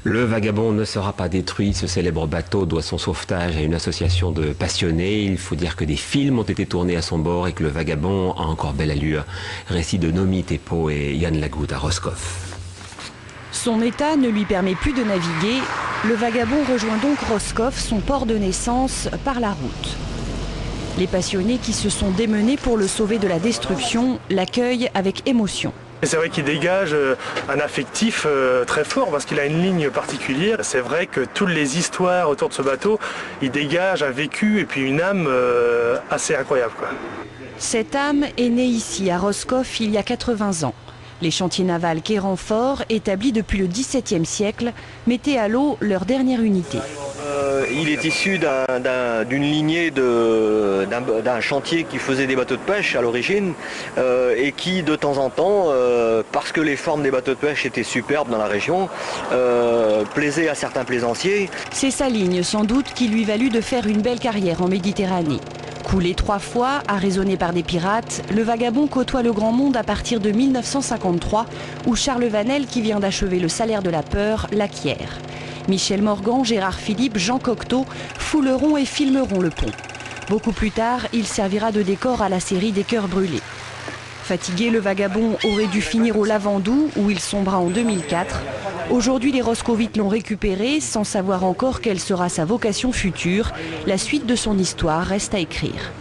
Le Vagabond ne sera pas détruit. Ce célèbre bateau doit son sauvetage à une association de passionnés. Il faut dire que des films ont été tournés à son bord et que le Vagabond a encore belle allure. Récit de Nomi Tepo et Yann Lagoutte à Roscoff. Son état ne lui permet plus de naviguer. Le Vagabond rejoint donc Roscoff, son port de naissance, par la route. Les passionnés qui se sont démenés pour le sauver de la destruction l'accueillent avec émotion. C'est vrai qu'il dégage un affectif très fort parce qu'il a une ligne particulière. C'est vrai que toutes les histoires autour de ce bateau, il dégage un vécu et puis une âme assez incroyable, quoi. Cette âme est née ici à Roscoff il y a 80 ans. Les chantiers navals Quai Renfort, établis depuis le XVIIe siècle, mettaient à l'eau leur dernière unité. Il est issu d'une lignée d'un chantier qui faisait des bateaux de pêche à l'origine et qui de temps en temps, parce que les formes des bateaux de pêche étaient superbes dans la région, plaisait à certains plaisanciers. C'est sa ligne sans doute qui lui valut de faire une belle carrière en Méditerranée. Coulé 3 fois, arraisonné par des pirates, le Vagabond côtoie le grand monde à partir de 1953, où Charles Vanel, qui vient d'achever Le Salaire de la peur, l'acquiert. Michel Morgan, Gérard Philippe, Jean Cocteau fouleront et filmeront le pont. Beaucoup plus tard, il servira de décor à la série des Cœurs brûlés. Fatigué, le Vagabond aurait dû finir au Lavandou, où il sombra en 2004. Aujourd'hui, les Roscovites l'ont récupéré, sans savoir encore quelle sera sa vocation future. La suite de son histoire reste à écrire.